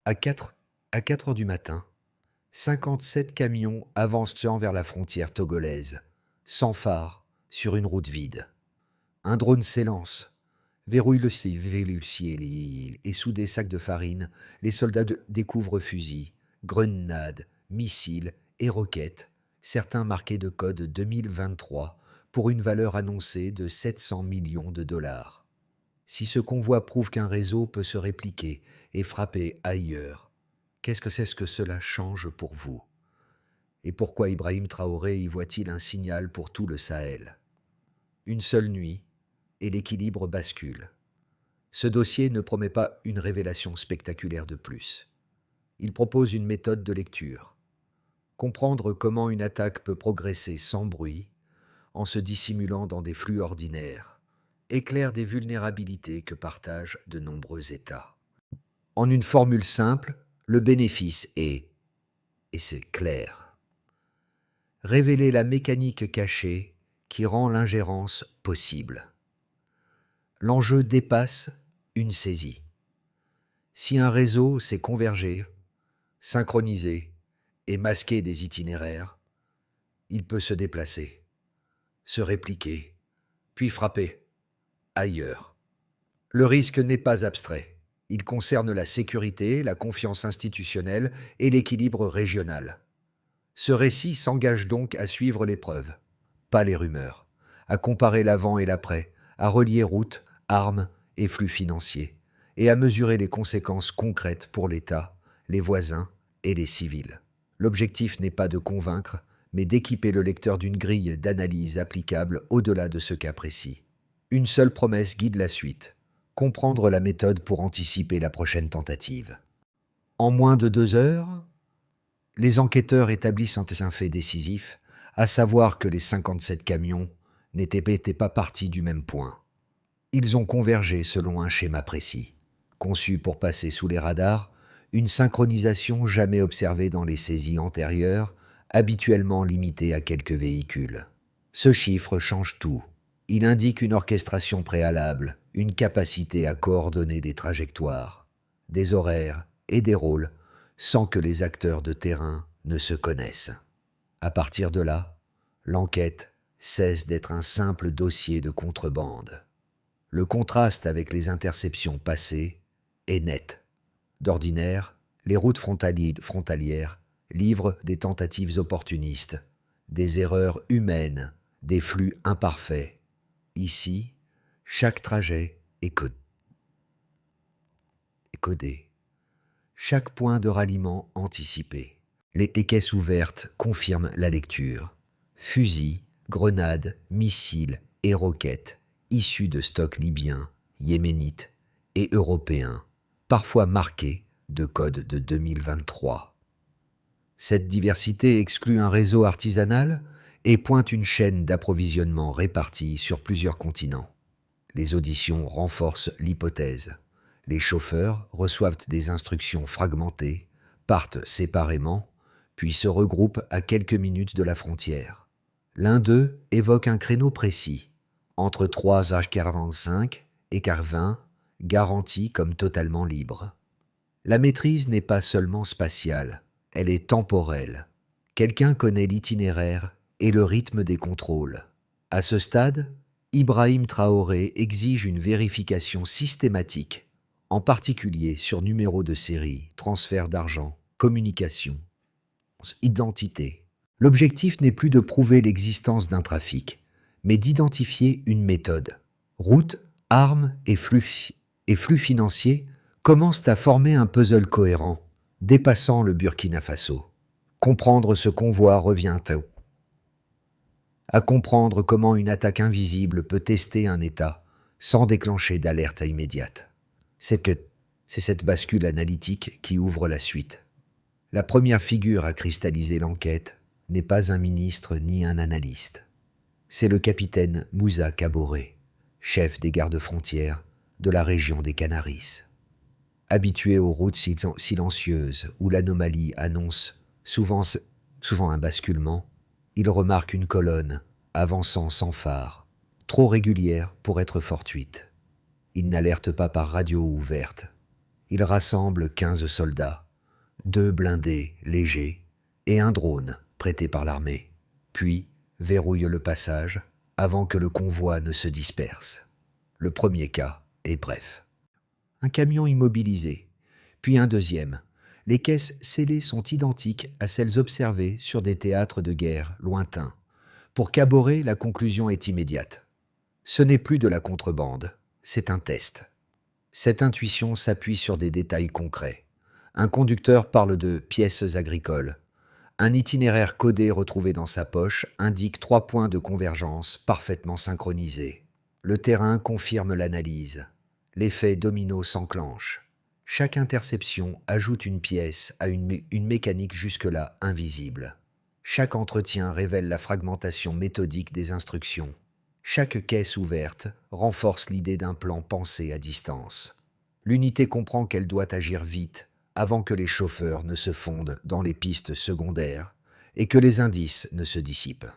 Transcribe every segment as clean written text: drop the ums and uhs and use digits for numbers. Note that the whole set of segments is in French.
À 4 heures du matin, 57 camions avancent vers la frontière togolaise, sans phare, sur une route vide. Un drone s'élance, verrouille le ciel et sous des sacs de farine, les soldats découvrent fusils, grenades, missiles et roquettes, certains marqués de code 2023 pour une valeur annoncée de 700 millions de dollars. Si ce convoi prouve qu'un réseau peut se répliquer et frapper ailleurs, qu'est-ce que cela change pour vous? Et pourquoi Ibrahim Traoré y voit-il un signal pour tout le Sahel? Une seule nuit, et l'équilibre bascule. Ce dossier ne promet pas une révélation spectaculaire de plus. Il propose une méthode de lecture. Comprendre comment une attaque peut progresser sans bruit, en se dissimulant dans des flux ordinaires, éclaire des vulnérabilités que partagent de nombreux États. En une formule simple, le bénéfice est, et c'est clair, révéler la mécanique cachée qui rend l'ingérence possible. L'enjeu dépasse une saisie. Si un réseau sait converger, synchroniser et masquer des itinéraires, il peut se déplacer, se répliquer, puis frapper ailleurs. Le risque n'est pas abstrait. Il concerne la sécurité, la confiance institutionnelle et l'équilibre régional. Ce récit s'engage donc à suivre les preuves, pas les rumeurs, à comparer l'avant et l'après, à relier routes, armes et flux financiers, et à mesurer les conséquences concrètes pour l'État, les voisins et les civils. L'objectif n'est pas de convaincre, mais d'équiper le lecteur d'une grille d'analyse applicable au-delà de ce cas précis. Une seule promesse guide la suite: comprendre la méthode pour anticiper la prochaine tentative. En moins de 2 heures, les enquêteurs établissent un fait décisif, à savoir que les 57 camions n'étaient pas partis du même point. Ils ont convergé selon un schéma précis, conçu pour passer sous les radars, une synchronisation jamais observée dans les saisies antérieures, habituellement limitée à quelques véhicules. Ce chiffre change tout. Il indique une orchestration préalable, une capacité à coordonner des trajectoires, des horaires et des rôles sans que les acteurs de terrain ne se connaissent. À partir de là, l'enquête cesse d'être un simple dossier de contrebande. Le contraste avec les interceptions passées est net. D'ordinaire, les routes frontalières livrent des tentatives opportunistes, des erreurs humaines, des flux imparfaits. Ici, chaque trajet est codé, chaque point de ralliement anticipé. Les caisses ouvertes confirment la lecture. Fusils, grenades, missiles et roquettes issus de stocks libyens, yéménites et européens, parfois marqués de code de 2023. Cette diversité exclut un réseau artisanal et pointe une chaîne d'approvisionnement répartie sur plusieurs continents. Les auditions renforcent l'hypothèse. Les chauffeurs reçoivent des instructions fragmentées, partent séparément, puis se regroupent à quelques minutes de la frontière. L'un d'eux évoque un créneau précis, entre 3h45 et 4h20, garanti comme totalement libre. La maîtrise n'est pas seulement spatiale, elle est temporelle. Quelqu'un connaît l'itinéraire et le rythme des contrôles. À ce stade, Ibrahim Traoré exige une vérification systématique, en particulier sur numéro de série, transfert d'argent, communication, identité. L'objectif n'est plus de prouver l'existence d'un trafic, mais d'identifier une méthode. Routes, armes et flux financiers commencent à former un puzzle cohérent, dépassant le Burkina Faso. Comprendre ce convoi revient à comprendre comment une attaque invisible peut tester un État sans déclencher d'alerte immédiate. C'est cette bascule analytique qui ouvre la suite. La première figure à cristalliser l'enquête n'est pas un ministre ni un analyste. C'est le capitaine Moussa Kaboré, chef des gardes-frontières de la région des Canaries. Habitué aux routes silencieuses où l'anomalie annonce souvent un basculement, il remarque une colonne avançant sans phare, trop régulière pour être fortuite. Il n'alerte pas par radio ouverte. Il rassemble 15 soldats, 2 blindés légers et un drone prêté par l'armée, puis verrouille le passage avant que le convoi ne se disperse. Le premier cas est bref. Un camion immobilisé, puis un deuxième. Les caisses scellées sont identiques à celles observées sur des théâtres de guerre lointains. Pour Caboret, la conclusion est immédiate. Ce n'est plus de la contrebande, c'est un test. Cette intuition s'appuie sur des détails concrets. Un conducteur parle de pièces agricoles. Un itinéraire codé retrouvé dans sa poche indique 3 points de convergence parfaitement synchronisés. Le terrain confirme l'analyse. L'effet domino s'enclenche. Chaque interception ajoute une pièce à une mécanique jusque-là invisible. Chaque entretien révèle la fragmentation méthodique des instructions. Chaque caisse ouverte renforce l'idée d'un plan pensé à distance. L'unité comprend qu'elle doit agir vite avant que les chauffeurs ne se fondent dans les pistes secondaires et que les indices ne se dissipent.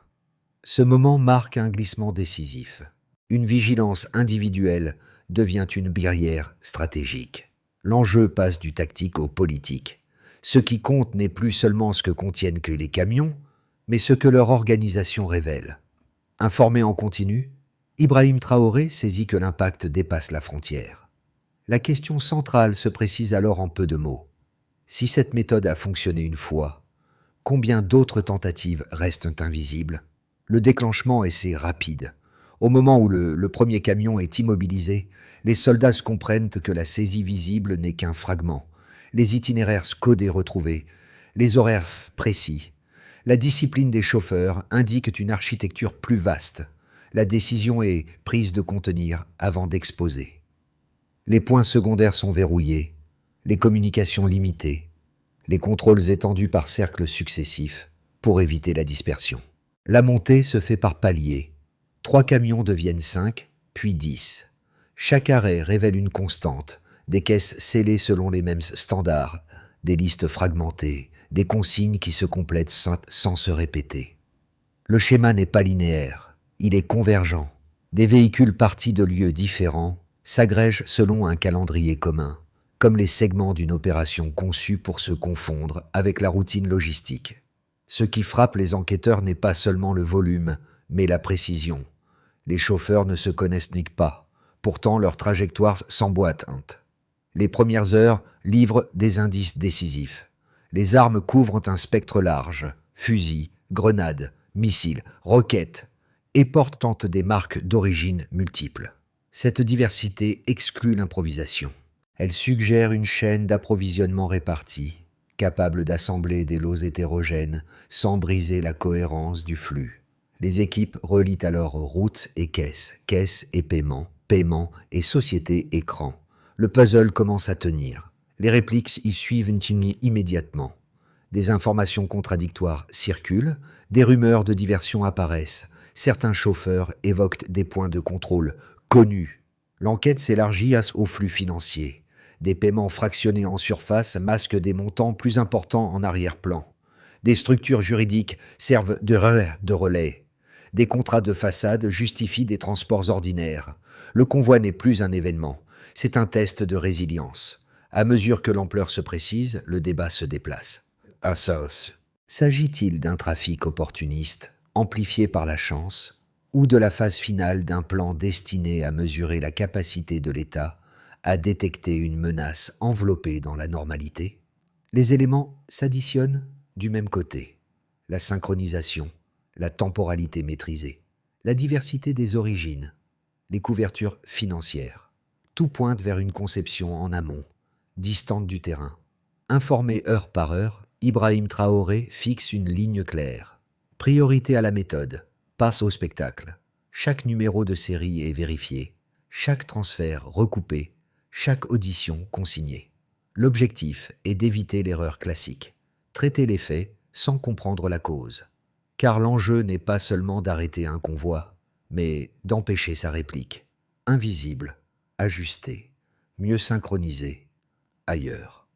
Ce moment marque un glissement décisif. Une vigilance individuelle devient une barrière stratégique. L'enjeu passe du tactique au politique. Ce qui compte n'est plus seulement ce que contiennent que les camions, mais ce que leur organisation révèle. Informé en continu, Ibrahim Traoré saisit que l'impact dépasse la frontière. La question centrale se précise alors en peu de mots. Si cette méthode a fonctionné une fois, combien d'autres tentatives restent invisibles? Le déclenchement est si rapide. Au moment où le premier camion est immobilisé, les soldats se comprennent que la saisie visible n'est qu'un fragment. Les itinéraires codés retrouvés, les horaires précis. La discipline des chauffeurs indique une architecture plus vaste. La décision est prise de contenir avant d'exposer. Les points secondaires sont verrouillés, les communications limitées, les contrôles étendus par cercles successifs pour éviter la dispersion. La montée se fait par paliers. 3 camions deviennent 5, puis 10. Chaque arrêt révèle une constante, des caisses scellées selon les mêmes standards, des listes fragmentées, des consignes qui se complètent sans se répéter. Le schéma n'est pas linéaire, il est convergent. Des véhicules partis de lieux différents s'agrègent selon un calendrier commun, comme les segments d'une opération conçue pour se confondre avec la routine logistique. Ce qui frappe les enquêteurs n'est pas seulement le volume, mais la précision. Les chauffeurs ne se connaissent pas, pourtant leur trajectoire s'emboîte. Les premières heures livrent des indices décisifs. Les armes couvrent un spectre large, fusils, grenades, missiles, roquettes, et portent des marques d'origine multiples. Cette diversité exclut l'improvisation. Elle suggère une chaîne d'approvisionnement répartie, capable d'assembler des lots hétérogènes sans briser la cohérence du flux. Les équipes relient alors routes et caisses et paiements, paiements et sociétés écrans. Le puzzle commence à tenir. Les répliques y suivent immédiatement. Des informations contradictoires circulent, des rumeurs de diversion apparaissent. Certains chauffeurs évoquent des points de contrôle connus. L'enquête s'élargit au flux financier. Des paiements fractionnés en surface masquent des montants plus importants en arrière-plan. Des structures juridiques servent de relais. Des contrats de façade justifient des transports ordinaires. Le convoi n'est plus un événement, c'est un test de résilience. À mesure que l'ampleur se précise, le débat se déplace. S'agit-il d'un trafic opportuniste, amplifié par la chance, ou de la phase finale d'un plan destiné à mesurer la capacité de l'État à détecter une menace enveloppée dans la normalité? Les éléments s'additionnent du même côté. La synchronisation, la temporalité maîtrisée, la diversité des origines, les couvertures financières. Tout pointe vers une conception en amont, distante du terrain. Informé heure par heure, Ibrahim Traoré fixe une ligne claire. Priorité à la méthode, passe au spectacle. Chaque numéro de série est vérifié, chaque transfert recoupé, chaque audition consignée. L'objectif est d'éviter l'erreur classique, traiter les faits sans comprendre la cause. Car l'enjeu n'est pas seulement d'arrêter un convoi, mais d'empêcher sa réplique. Invisible, ajusté, mieux synchronisé, ailleurs.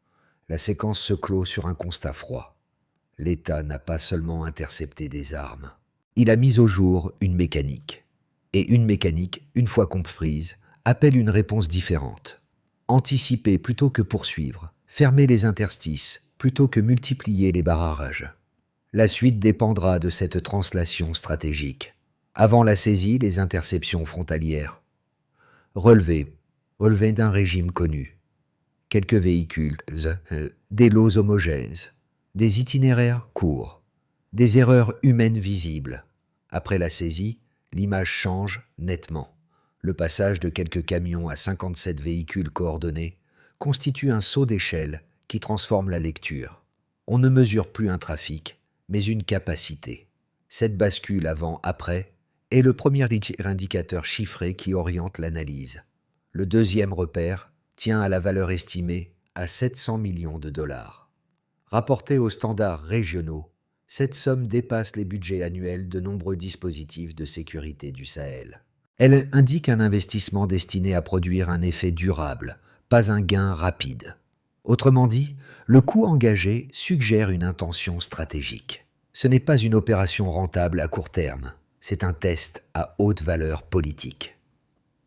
La séquence se clôt sur un constat froid. L'État n'a pas seulement intercepté des armes, il a mis au jour une mécanique. Et une mécanique, une fois comprise, appelle une réponse différente. Anticiper plutôt que poursuivre. Fermer les interstices plutôt que multiplier les barrages. La suite dépendra de cette translation stratégique. Avant la saisie, les interceptions frontalières. Relevé d'un régime connu. Quelques véhicules, des lots homogènes, des itinéraires courts, des erreurs humaines visibles. Après la saisie, l'image change nettement. Le passage de quelques camions à 57 véhicules coordonnés constitue un saut d'échelle qui transforme la lecture. On ne mesure plus un trafic, mais une capacité. Cette bascule avant-après est le premier indicateur chiffré qui oriente l'analyse. Le deuxième repère tient à la valeur estimée à 700 millions de dollars. Rapportée aux standards régionaux, cette somme dépasse les budgets annuels de nombreux dispositifs de sécurité du Sahel. Elle indique un investissement destiné à produire un effet durable, pas un gain rapide. Autrement dit, le coût engagé suggère une intention stratégique. Ce n'est pas une opération rentable à court terme, c'est un test à haute valeur politique.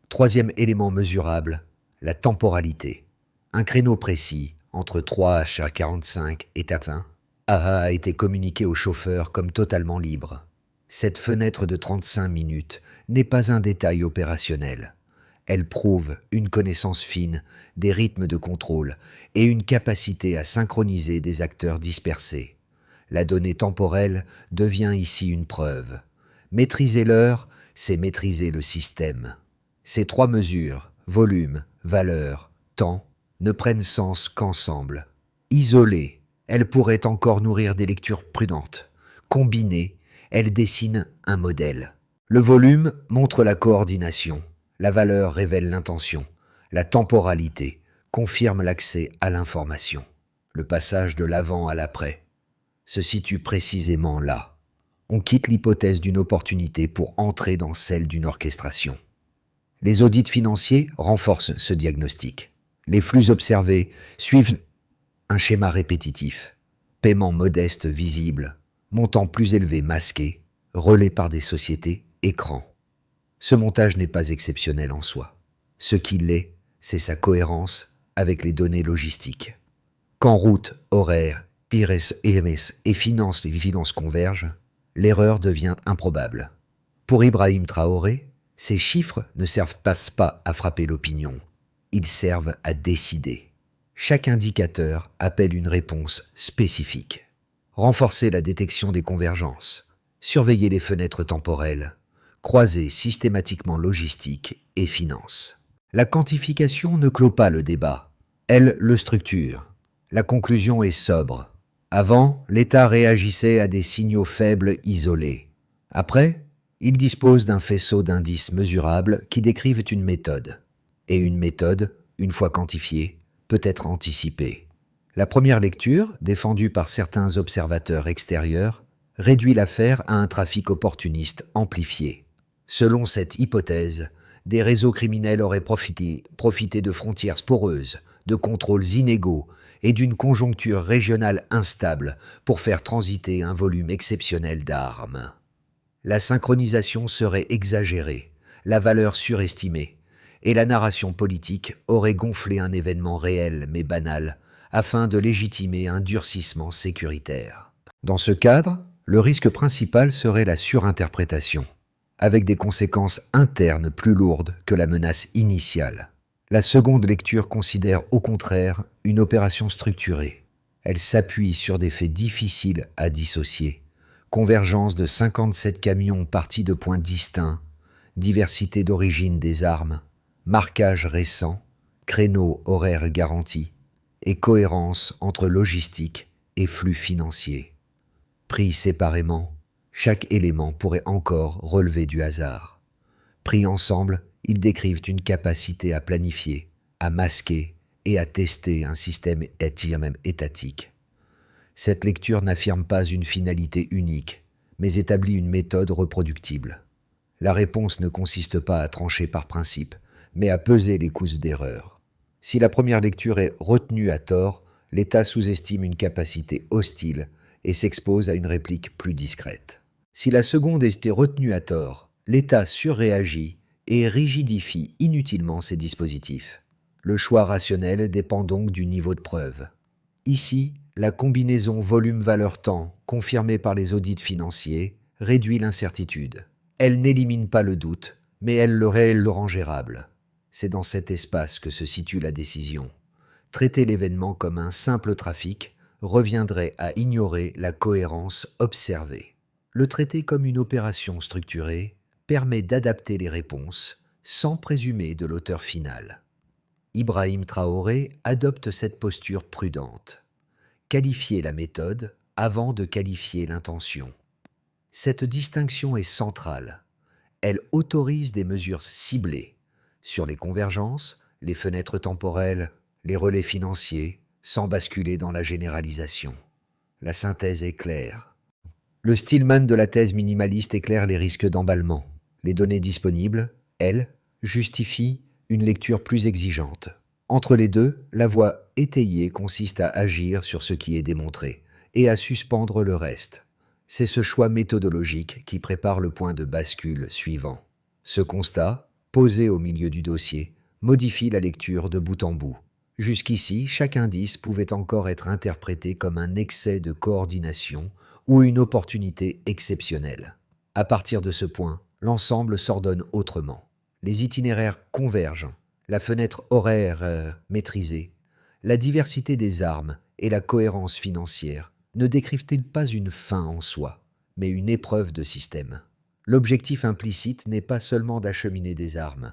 Troisième élément mesurable, la temporalité. Un créneau précis, entre 3h45 et 20, a été communiqué au chauffeur comme totalement libre. Cette fenêtre de 35 minutes n'est pas un détail opérationnel. Elle prouve une connaissance fine des rythmes de contrôle et une capacité à synchroniser des acteurs dispersés. La donnée temporelle devient ici une preuve. Maîtriser l'heure, c'est maîtriser le système. Ces trois mesures, volume, valeur, temps, ne prennent sens qu'ensemble. Isolées, elles pourraient encore nourrir des lectures prudentes. Combinées, elles dessinent un modèle. Le volume montre la coordination. La valeur révèle l'intention. La temporalité confirme l'accès à l'information. Le passage de l'avant à l'après se situe précisément là. On quitte l'hypothèse d'une opportunité pour entrer dans celle d'une orchestration. Les audits financiers renforcent ce diagnostic. Les flux observés suivent un schéma répétitif. Paiement modeste visible, montant plus élevé masqué, relais par des sociétés, écran. Ce montage n'est pas exceptionnel en soi. Ce qui l'est, c'est sa cohérence avec les données logistiques. Quand route, horaire, IRS, EMS et finances convergent, l'erreur devient improbable. Pour Ibrahim Traoré, ces chiffres ne servent pas à frapper l'opinion. Ils servent à décider. Chaque indicateur appelle une réponse spécifique. Renforcer la détection des convergences, surveiller les fenêtres temporelles, croiser systématiquement logistique et finance. La quantification ne clôt pas le débat, elle le structure. La conclusion est sobre. Avant, l'État réagissait à des signaux faibles isolés. Après, il dispose d'un faisceau d'indices mesurables qui décrivent une méthode. Et une méthode, une fois quantifiée, peut être anticipée. La première lecture, défendue par certains observateurs extérieurs, réduit l'affaire à un trafic opportuniste amplifié. Selon cette hypothèse, des réseaux criminels auraient profité de frontières poreuses, de contrôles inégaux et d'une conjoncture régionale instable pour faire transiter un volume exceptionnel d'armes. La synchronisation serait exagérée, la valeur surestimée, et la narration politique aurait gonflé un événement réel mais banal afin de légitimer un durcissement sécuritaire. Dans ce cadre, le risque principal serait la surinterprétation, avec des conséquences internes plus lourdes que la menace initiale. La seconde lecture considère au contraire une opération structurée. Elle s'appuie sur des faits difficiles à dissocier. Convergence de 57 camions partis de points distincts, diversité d'origine des armes, marquage récent, créneaux horaires garantis, et cohérence entre logistique et flux financiers. Pris séparément, chaque élément pourrait encore relever du hasard. Pris ensemble, ils décrivent une capacité à planifier, à masquer et à tester un système même étatique. Cette lecture n'affirme pas une finalité unique, mais établit une méthode reproductible. La réponse ne consiste pas à trancher par principe, mais à peser les coûts d'erreur. Si la première lecture est retenue à tort, l'État sous-estime une capacité hostile et s'expose à une réplique plus discrète. Si la seconde était retenue à tort, l'État surréagit et rigidifie inutilement ses dispositifs. Le choix rationnel dépend donc du niveau de preuve. Ici, la combinaison volume-valeur-temps, confirmée par les audits financiers, réduit l'incertitude. Elle n'élimine pas le doute, mais elle le rend gérable. C'est dans cet espace que se situe la décision. Traiter l'événement comme un simple trafic reviendrait à ignorer la cohérence observée. Le traiter comme une opération structurée permet d'adapter les réponses sans présumer de l'auteur final. Ibrahim Traoré adopte cette posture prudente. Qualifier la méthode avant de qualifier l'intention. Cette distinction est centrale. Elle autorise des mesures ciblées sur les convergences, les fenêtres temporelles, les relais financiers, sans basculer dans la généralisation. La synthèse est claire. Le Stillman de la thèse minimaliste éclaire les risques d'emballement. Les données disponibles, elles, justifient une lecture plus exigeante. Entre les deux, la voie étayée consiste à agir sur ce qui est démontré et à suspendre le reste. C'est ce choix méthodologique qui prépare le point de bascule suivant. Ce constat, posé au milieu du dossier, modifie la lecture de bout en bout. Jusqu'ici, chaque indice pouvait encore être interprété comme un excès de coordination ou une opportunité exceptionnelle. À partir de ce point, l'ensemble s'ordonne autrement. Les itinéraires convergent, la fenêtre horaire maîtrisée, la diversité des armes et la cohérence financière ne décrivent-ils pas une fin en soi, mais une épreuve de système? L'objectif implicite n'est pas seulement d'acheminer des armes,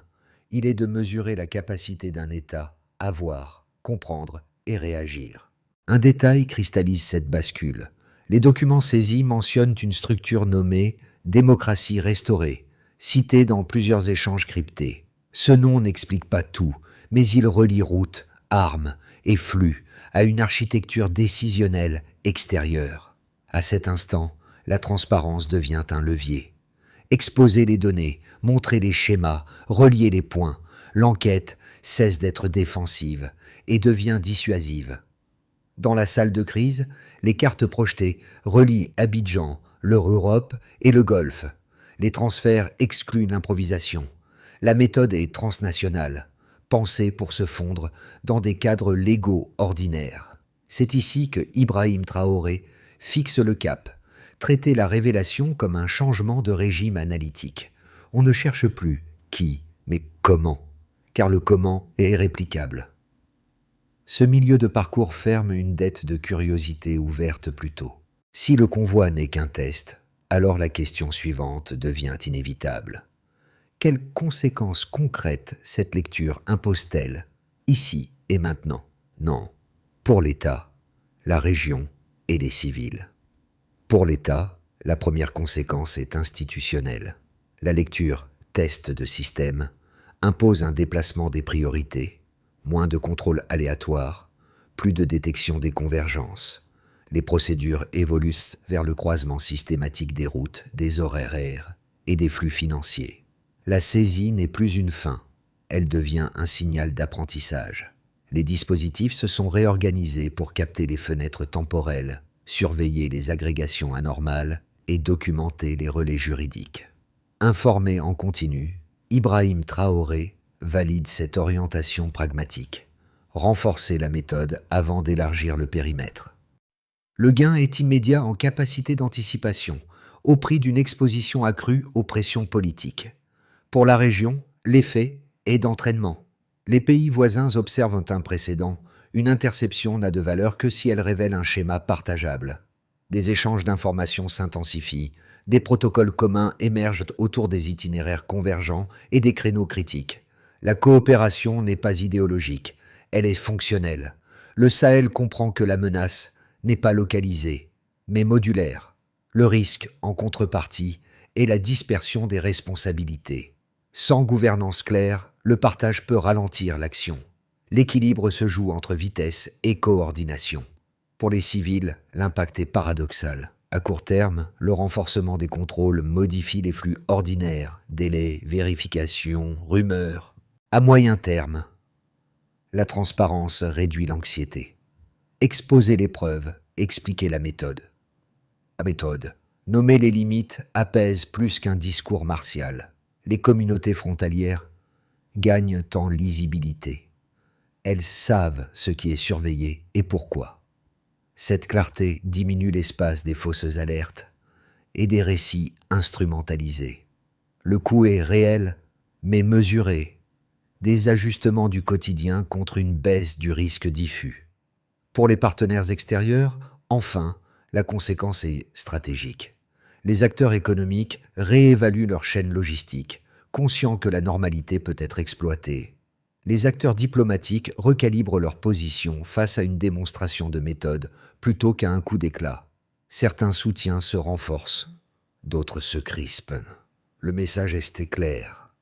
il est de mesurer la capacité d'un État à voir, comprendre et réagir. Un détail cristallise cette bascule. Les documents saisis mentionnent une structure nommée « démocratie restaurée », citée dans plusieurs échanges cryptés. Ce nom n'explique pas tout, mais il relie routes, armes et flux à une architecture décisionnelle extérieure. À cet instant, la transparence devient un levier. Exposer les données, montrer les schémas, relier les points, l'enquête cesse d'être défensive et devient dissuasive. Dans la salle de crise, les cartes projetées relient Abidjan, l'Europe et le Golfe. Les transferts excluent l'improvisation. La méthode est transnationale, pensée pour se fondre dans des cadres légaux ordinaires. C'est ici que Ibrahim Traoré fixe le cap, traiter la révélation comme un changement de régime analytique. On ne cherche plus qui, mais comment, car le comment est réplicable. Ce milieu de parcours ferme une dette de curiosité ouverte plus tôt. Si le convoi n'est qu'un test, alors la question suivante devient inévitable. Quelles conséquences concrètes cette lecture impose-t-elle, ici et maintenant? Non, pour l'État, la région et les civils. Pour l'État, la première conséquence est institutionnelle. La lecture test de système impose un déplacement des priorités, moins de contrôle aléatoire, plus de détection des convergences. Les procédures évoluent vers le croisement systématique des routes, des horaires et des flux financiers. La saisie n'est plus une fin, elle devient un signal d'apprentissage. Les dispositifs se sont réorganisés pour capter les fenêtres temporelles, surveiller les agrégations anormales et documenter les relais juridiques. Informé en continu, Ibrahim Traoré valide cette orientation pragmatique. Renforcer la méthode avant d'élargir le périmètre. Le gain est immédiat en capacité d'anticipation, au prix d'une exposition accrue aux pressions politiques. Pour la région, l'effet est d'entraînement. Les pays voisins observent un précédent. Une interception n'a de valeur que si elle révèle un schéma partageable. Des échanges d'informations s'intensifient, des protocoles communs émergent autour des itinéraires convergents et des créneaux critiques. La coopération n'est pas idéologique, elle est fonctionnelle. Le Sahel comprend que la menace n'est pas localisée, mais modulaire. Le risque, en contrepartie, est la dispersion des responsabilités. Sans gouvernance claire, le partage peut ralentir l'action. L'équilibre se joue entre vitesse et coordination. Pour les civils, l'impact est paradoxal. À court terme, le renforcement des contrôles modifie les flux ordinaires, délais, vérifications, rumeurs. À moyen terme, la transparence réduit l'anxiété. Exposer les preuves, expliquer la méthode. La méthode, nommer les limites, apaise plus qu'un discours martial. Les communautés frontalières gagnent en lisibilité. Elles savent ce qui est surveillé et pourquoi. Cette clarté diminue l'espace des fausses alertes et des récits instrumentalisés. Le coût est réel, mais mesuré. Des ajustements du quotidien contre une baisse du risque diffus. Pour les partenaires extérieurs, enfin, la conséquence est stratégique. Les acteurs économiques réévaluent leur chaîne logistique, conscients que la normalité peut être exploitée. Les acteurs diplomatiques recalibrent leur position face à une démonstration de méthode plutôt qu'à un coup d'éclat. Certains soutiens se renforcent, d'autres se crispent. Le message est clair.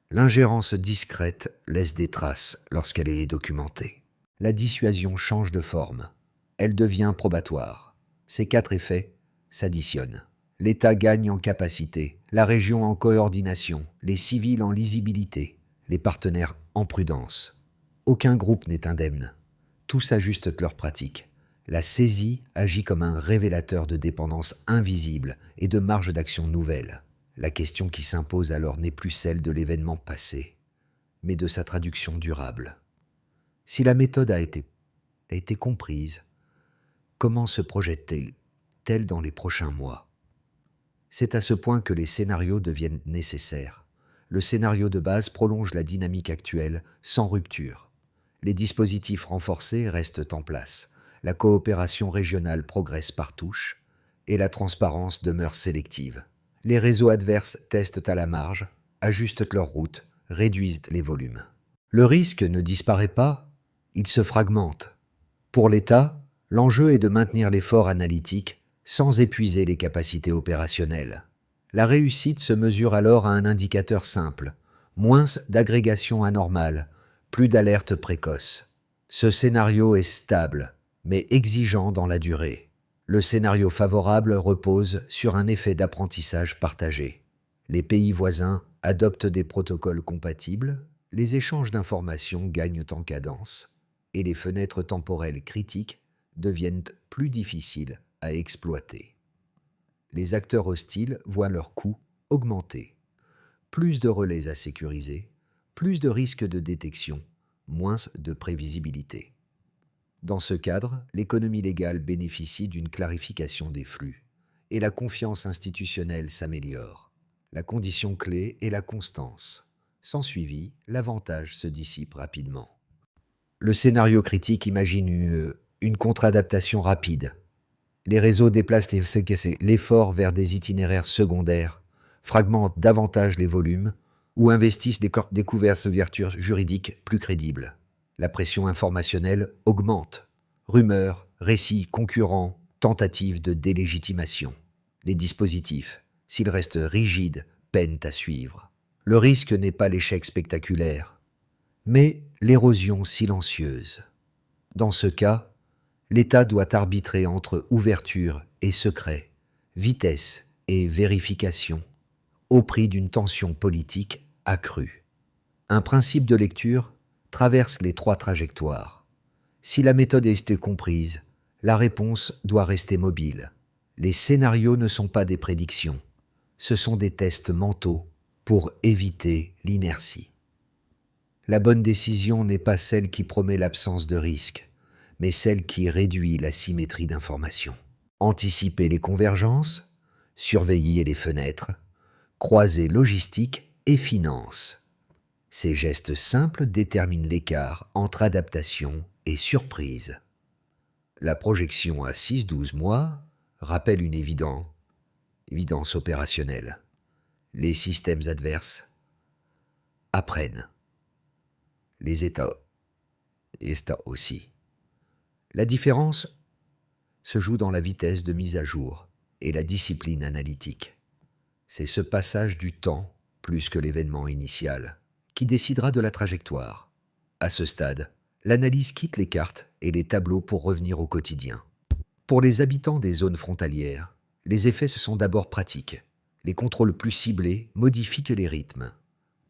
L'ingérence discrète laisse des traces lorsqu'elle est documentée. La dissuasion change de forme. Elle devient probatoire. Ces 4 effets s'additionnent. L'État gagne en capacité, la région en coordination, les civils en lisibilité, les partenaires en prudence. Aucun groupe n'est indemne. Tous ajustent leurs pratiques. La saisie agit comme un révélateur de dépendance invisible et de marge d'action nouvelle. La question qui s'impose alors n'est plus celle de l'événement passé, mais de sa traduction durable. Si la méthode a été comprise, comment se projette-t-elle dans les prochains mois ? C'est à ce point que les scénarios deviennent nécessaires. Le scénario de base prolonge la dynamique actuelle sans rupture. Les dispositifs renforcés restent en place. La coopération régionale progresse par touche et la transparence demeure sélective. Les réseaux adverses testent à la marge, ajustent leur route, réduisent les volumes. Le risque ne disparaît pas, il se fragmente. Pour l'État, l'enjeu est de maintenir l'effort analytique sans épuiser les capacités opérationnelles. La réussite se mesure alors à un indicateur simple, moins d'agrégation anormale, plus d'alertes précoces. Ce scénario est stable, mais exigeant dans la durée. Le scénario favorable repose sur un effet d'apprentissage partagé. Les pays voisins adoptent des protocoles compatibles, les échanges d'informations gagnent en cadence, et les fenêtres temporelles critiques deviennent plus difficiles à exploiter. Les acteurs hostiles voient leurs coûts augmenter. Plus de relais à sécuriser, plus de risques de détection, moins de prévisibilité. Dans ce cadre, l'économie légale bénéficie d'une clarification des flux et la confiance institutionnelle s'améliore. La condition clé est la constance. Sans suivi, l'avantage se dissipe rapidement. Le scénario critique imagine une contre-adaptation rapide. Les réseaux déplacent l'effort vers des itinéraires secondaires, fragmentent davantage les volumes ou investissent des couvertures juridiques plus crédibles. La pression informationnelle augmente. Rumeurs, récits concurrents, tentatives de délégitimation. Les dispositifs, s'ils restent rigides, peinent à suivre. Le risque n'est pas l'échec spectaculaire, mais l'érosion silencieuse. Dans ce cas, l'État doit arbitrer entre ouverture et secret, vitesse et vérification, au prix d'une tension politique accrue. Un principe de lecture traverse les 3 trajectoires. Si la méthode est comprise, la réponse doit rester mobile. Les scénarios ne sont pas des prédictions, ce sont des tests mentaux pour éviter l'inertie. La bonne décision n'est pas celle qui promet l'absence de risque, mais celle qui réduit la symétrie d'information. Anticiper les convergences, surveiller les fenêtres, croiser logistique et finance. Ces gestes simples déterminent l'écart entre adaptation et surprise. La projection à 6-12 mois rappelle une évidence opérationnelle. Les systèmes adverses apprennent. Les États aussi. La différence se joue dans la vitesse de mise à jour et la discipline analytique. C'est ce passage du temps, plus que l'événement initial, qui décidera de la trajectoire. À ce stade, l'analyse quitte les cartes et les tableaux pour revenir au quotidien. Pour les habitants des zones frontalières, les effets se sont d'abord pratiques. Les contrôles plus ciblés modifient les rythmes.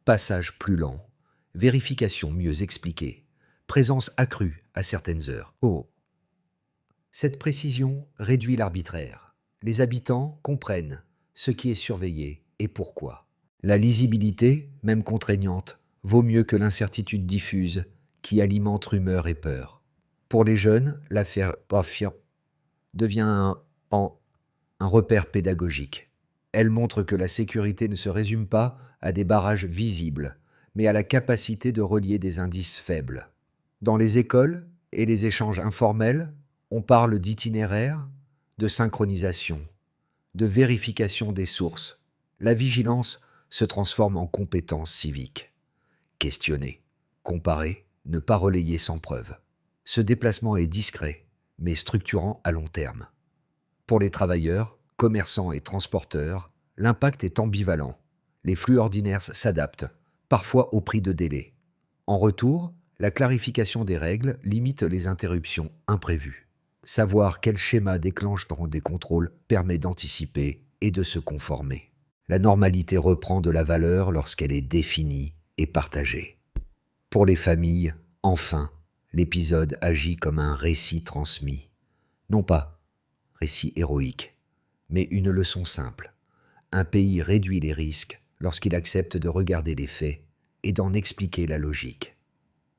Passage plus lent, vérification mieux expliquée, présence accrue à certaines heures. Cette précision réduit l'arbitraire. Les habitants comprennent ce qui est surveillé et pourquoi. La lisibilité, même contraignante, vaut mieux que l'incertitude diffuse qui alimentent rumeurs et peurs. Pour les jeunes, l'affaire Bafia devient un repère pédagogique. Elle montre que la sécurité ne se résume pas à des barrages visibles, mais à la capacité de relier des indices faibles. Dans les écoles et les échanges informels, on parle d'itinéraire, de synchronisation, de vérification des sources. La vigilance se transforme en compétence civique. Questionner, comparer, ne pas relayer sans preuve. Ce déplacement est discret, mais structurant à long terme. Pour les travailleurs, commerçants et transporteurs, l'impact est ambivalent. Les flux ordinaires s'adaptent, parfois au prix de délai. En retour, la clarification des règles limite les interruptions imprévues. Savoir quel schéma déclenche dans des contrôles permet d'anticiper et de se conformer. La normalité reprend de la valeur lorsqu'elle est définie et partagée. Pour les familles, enfin, l'épisode agit comme un récit transmis. Non pas récit héroïque, mais une leçon simple. Un pays réduit les risques lorsqu'il accepte de regarder les faits et d'en expliquer la logique.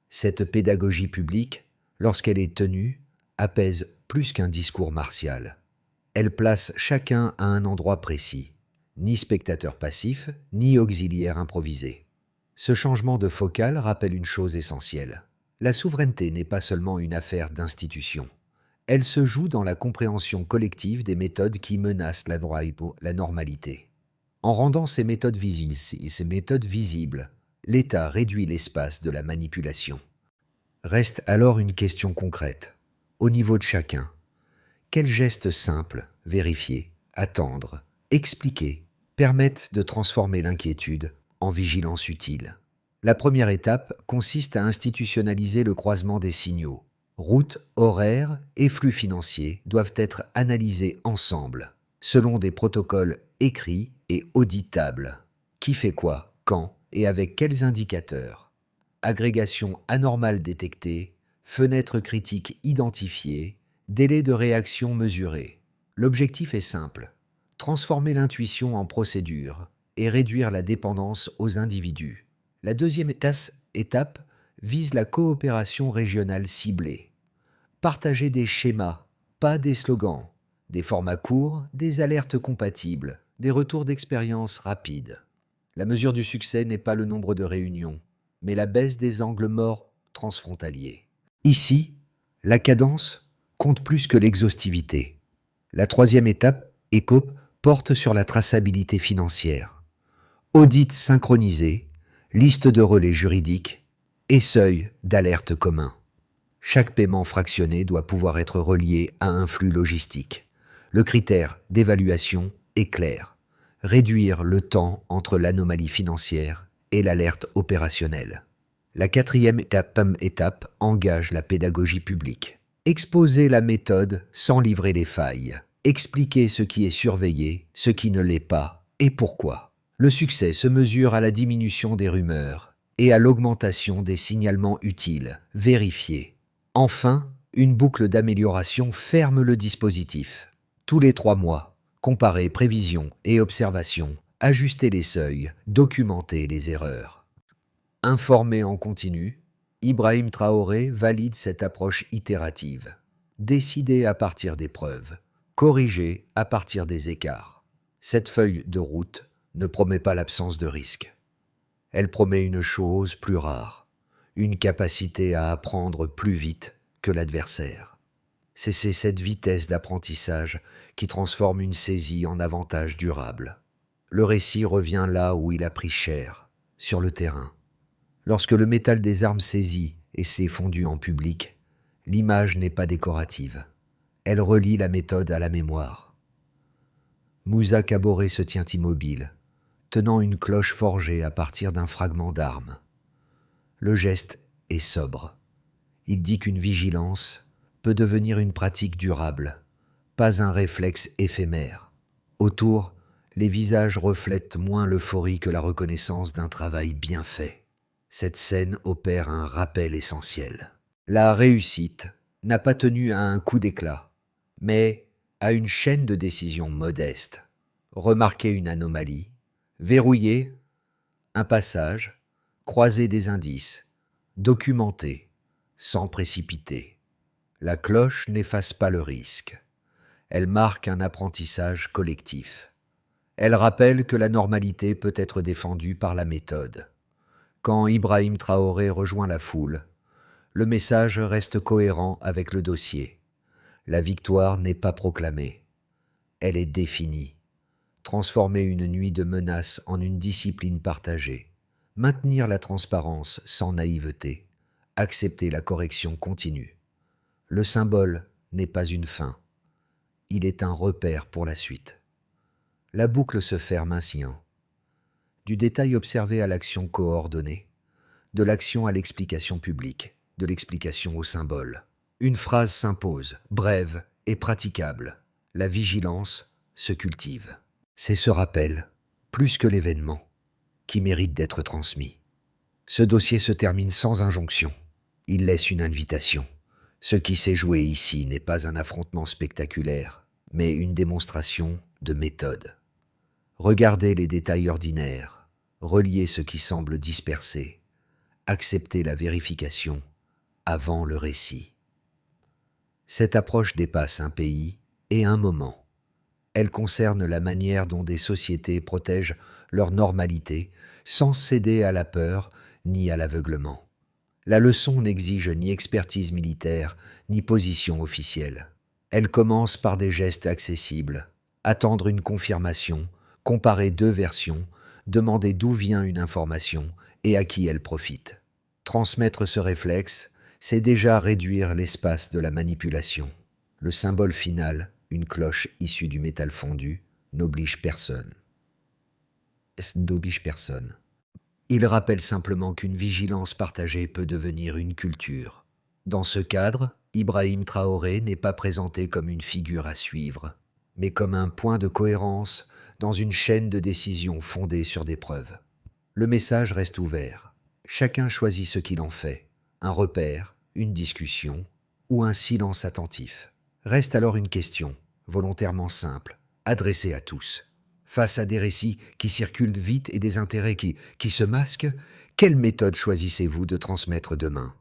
Cette pédagogie publique, lorsqu'elle est tenue, apaise plus qu'un discours martial. Elle place chacun à un endroit précis, ni spectateur passif, ni auxiliaire improvisé. Ce changement de focale rappelle une chose essentielle. La souveraineté n'est pas seulement une affaire d'institution. Elle se joue dans la compréhension collective des méthodes qui menacent la normalité. En rendant ces méthodes visibles, l'État réduit l'espace de la manipulation. Reste alors une question concrète, au niveau de chacun. Quels gestes simples, vérifier, attendre, expliquer, permettent de transformer l'inquiétude en vigilance utile? La première étape consiste à institutionnaliser le croisement des signaux. Routes, horaires et flux financiers doivent être analysés ensemble, selon des protocoles écrits et auditables. Qui fait quoi, quand et avec quels indicateurs? Agrégation anormale détectée, fenêtre critique identifiée, délai de réaction mesuré. L'objectif est simple, transformer l'intuition en procédure et réduire la dépendance aux individus. La deuxième étape vise la coopération régionale ciblée. Partager des schémas, pas des slogans, des formats courts, des alertes compatibles, des retours d'expérience rapides. La mesure du succès n'est pas le nombre de réunions, mais la baisse des angles morts transfrontaliers. Ici, la cadence compte plus que l'exhaustivité. La troisième étape, ECOP, porte sur la traçabilité financière. Audit synchronisé, liste de relais juridiques et seuil d'alerte commun. Chaque paiement fractionné doit pouvoir être relié à un flux logistique. Le critère d'évaluation est clair. Réduire le temps entre l'anomalie financière et l'alerte opérationnelle. La quatrième étape engage la pédagogie publique. Exposer la méthode sans livrer les failles. Expliquer ce qui est surveillé, ce qui ne l'est pas et pourquoi. Le succès se mesure à la diminution des rumeurs et à l'augmentation des signalements utiles, vérifiés. Enfin, une boucle d'amélioration ferme le dispositif. Tous les 3 mois, comparer prévisions et observations, ajuster les seuils, documenter les erreurs. Informé en continu, Ibrahim Traoré valide cette approche itérative. Décider à partir des preuves, corriger à partir des écarts. Cette feuille de route ne promet pas l'absence de risque. Elle promet une chose plus rare, une capacité à apprendre plus vite que l'adversaire. C'est cette vitesse d'apprentissage qui transforme une saisie en avantage durable. Le récit revient là où il a pris cher, sur le terrain. Lorsque le métal des armes saisit et s'est fondu en public, l'image n'est pas décorative. Elle relie la méthode à la mémoire. Moussa Kaboré se tient immobile, tenant une cloche forgée à partir d'un fragment d'arme. Le geste est sobre. Il dit qu'une vigilance peut devenir une pratique durable, pas un réflexe éphémère. Autour, les visages reflètent moins l'euphorie que la reconnaissance d'un travail bien fait. Cette scène opère un rappel essentiel. La réussite n'a pas tenu à un coup d'éclat, mais à une chaîne de décisions modestes. Remarquer une anomalie, verrouiller un passage, croiser des indices, documenter, sans précipiter. La cloche n'efface pas le risque. Elle marque un apprentissage collectif. Elle rappelle que la normalité peut être défendue par la méthode. Quand Ibrahim Traoré rejoint la foule, le message reste cohérent avec le dossier. La victoire n'est pas proclamée. Elle est définie. Transformer une nuit de menaces en une discipline partagée. Maintenir la transparence sans naïveté. Accepter la correction continue. Le symbole n'est pas une fin. Il est un repère pour la suite. La boucle se ferme ainsi. Du détail observé à l'action coordonnée, de l'action à l'explication publique, de l'explication au symbole. Une phrase s'impose, brève et praticable. La vigilance se cultive. C'est ce rappel, plus que l'événement, qui mérite d'être transmis. Ce dossier se termine sans injonction. Il laisse une invitation. Ce qui s'est joué ici n'est pas un affrontement spectaculaire, mais une démonstration de méthode. Regardez les détails ordinaires, reliez ce qui semble dispersé, acceptez la vérification avant le récit. Cette approche dépasse un pays et un moment. Elle concerne la manière dont des sociétés protègent leur normalité sans céder à la peur ni à l'aveuglement. La leçon n'exige ni expertise militaire ni position officielle. Elle commence par des gestes accessibles, attendre une confirmation, comparer deux versions, demander d'où vient une information et à qui elle profite. Transmettre ce réflexe, c'est déjà réduire l'espace de la manipulation. Le symbole final, une cloche issue du métal fondu, n'oblige personne. Il rappelle simplement qu'une vigilance partagée peut devenir une culture. Dans ce cadre, Ibrahim Traoré n'est pas présenté comme une figure à suivre, mais comme un point de cohérence dans une chaîne de décisions fondée sur des preuves. Le message reste ouvert. Chacun choisit ce qu'il en fait, un repère, une discussion ou un silence attentif. Reste alors une question, volontairement simple, adressée à tous. Face à des récits qui circulent vite et des intérêts qui se masquent, quelle méthode choisissez-vous de transmettre demain ?